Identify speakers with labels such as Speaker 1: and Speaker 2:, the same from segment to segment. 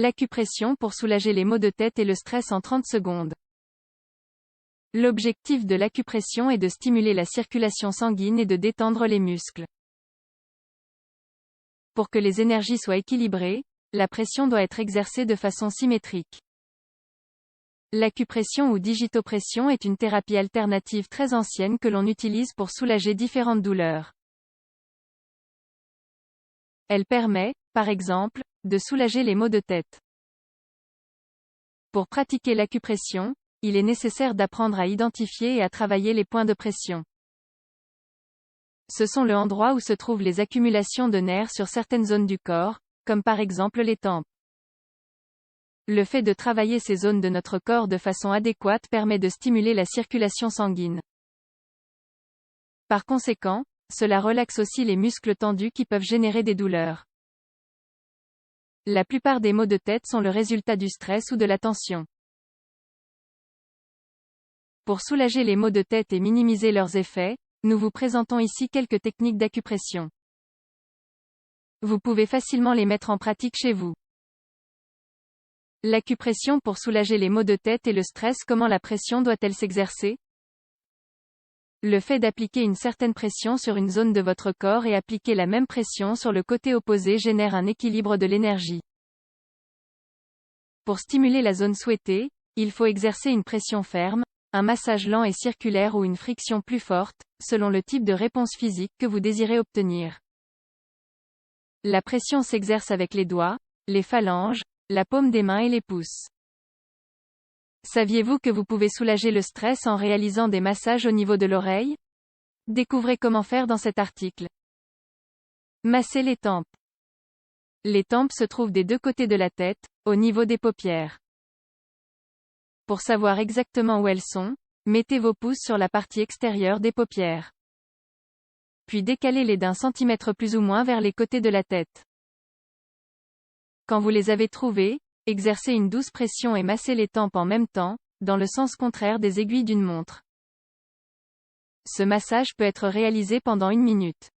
Speaker 1: L'acupression pour soulager les maux de tête et le stress en 30 secondes. L'objectif de l'acupression est de stimuler la circulation sanguine et de détendre les muscles. Pour que les énergies soient équilibrées, la pression doit être exercée de façon symétrique. L'acupression ou digitopression est une thérapie alternative très ancienne que l'on utilise pour soulager différentes douleurs. Elle permet, par exemple, de soulager les maux de tête. Pour pratiquer l'acupression, il est nécessaire d'apprendre à identifier et à travailler les points de pression. Ce sont les endroits où se trouvent les accumulations de nerfs sur certaines zones du corps, comme par exemple les tempes. Le fait de travailler ces zones de notre corps de façon adéquate permet de stimuler la circulation sanguine. Par conséquent, cela relaxe aussi les muscles tendus qui peuvent générer des douleurs. La plupart des maux de tête sont le résultat du stress ou de la tension. Pour soulager les maux de tête et minimiser leurs effets, nous vous présentons ici quelques techniques d'acupression. Vous pouvez facilement les mettre en pratique chez vous. L'acupression pour soulager les maux de tête et le stress. Comment la pression doit-elle s'exercer? Le fait d'appliquer une certaine pression sur une zone de votre corps et appliquer la même pression sur le côté opposé génère un équilibre de l'énergie. Pour stimuler la zone souhaitée, il faut exercer une pression ferme, un massage lent et circulaire ou une friction plus forte, selon le type de réponse physique que vous désirez obtenir. La pression s'exerce avec les doigts, les phalanges, la paume des mains et les pouces. Saviez-vous que vous pouvez soulager le stress en réalisant des massages au niveau de l'oreille? Découvrez comment faire dans cet article. Masser les tempes. Les tempes se trouvent des deux côtés de la tête, au niveau des paupières. Pour savoir exactement où elles sont, mettez vos pouces sur la partie extérieure des paupières. Puis décalez-les d'1 centimètre plus ou moins vers les côtés de la tête. Quand vous les avez trouvées, exercez une douce pression et massez les tempes en même temps, dans le sens contraire des aiguilles d'une montre. Ce massage peut être réalisé pendant 1 minute.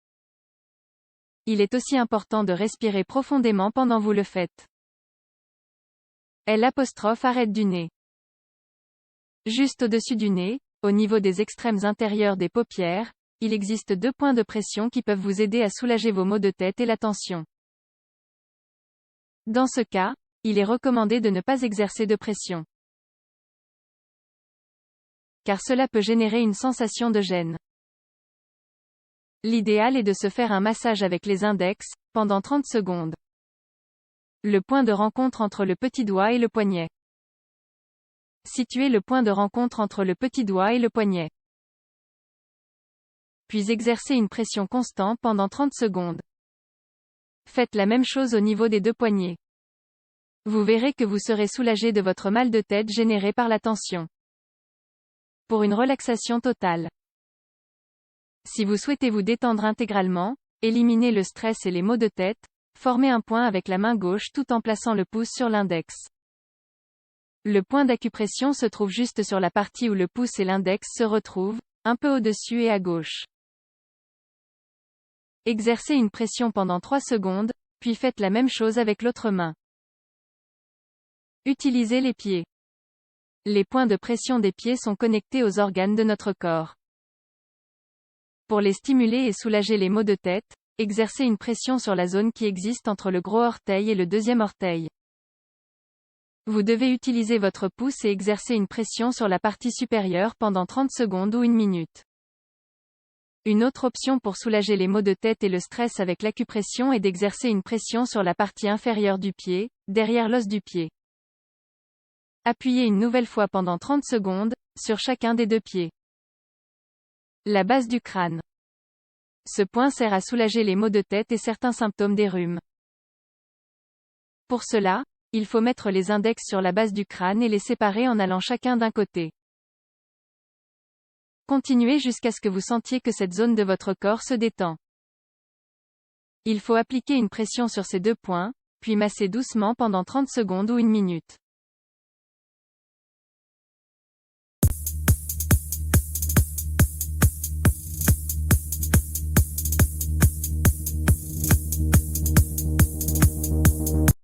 Speaker 1: Il est aussi important de respirer profondément pendant vous le faites. Arrête du nez. Juste au-dessus du nez, au niveau des extrêmes intérieurs des paupières, il existe 2 points de pression qui peuvent vous aider à soulager vos maux de tête et la tension. Dans ce cas, il est recommandé de ne pas exercer de pression, car cela peut générer une sensation de gêne. L'idéal est de se faire un massage avec les index, pendant 30 secondes. Le point de rencontre entre le petit doigt et le poignet. Situez le point de rencontre entre le petit doigt et le poignet. Puis exercez une pression constante pendant 30 secondes. Faites la même chose au niveau des 2 poignets. Vous verrez que vous serez soulagé de votre mal de tête généré par la tension. Pour une relaxation totale. Si vous souhaitez vous détendre intégralement, éliminer le stress et les maux de tête, formez un point avec la main gauche tout en plaçant le pouce sur l'index. Le point d'acupression se trouve juste sur la partie où le pouce et l'index se retrouvent, un peu au-dessus et à gauche. Exercez une pression pendant 3 secondes, puis faites la même chose avec l'autre main. Utilisez les pieds. Les points de pression des pieds sont connectés aux organes de notre corps. Pour les stimuler et soulager les maux de tête, exercez une pression sur la zone qui existe entre le gros orteil et le deuxième orteil. Vous devez utiliser votre pouce et exercer une pression sur la partie supérieure pendant 30 secondes ou 1 minute. Une autre option pour soulager les maux de tête et le stress avec l'acupression est d'exercer une pression sur la partie inférieure du pied, derrière l'os du pied. Appuyez une nouvelle fois pendant 30 secondes, sur chacun des 2 pieds. La base du crâne. Ce point sert à soulager les maux de tête et certains symptômes des rhumes. Pour cela, il faut mettre les index sur la base du crâne et les séparer en allant chacun d'un côté. Continuez jusqu'à ce que vous sentiez que cette zone de votre corps se détend. Il faut appliquer une pression sur ces 2 points, puis masser doucement pendant 30 secondes ou 1 minute.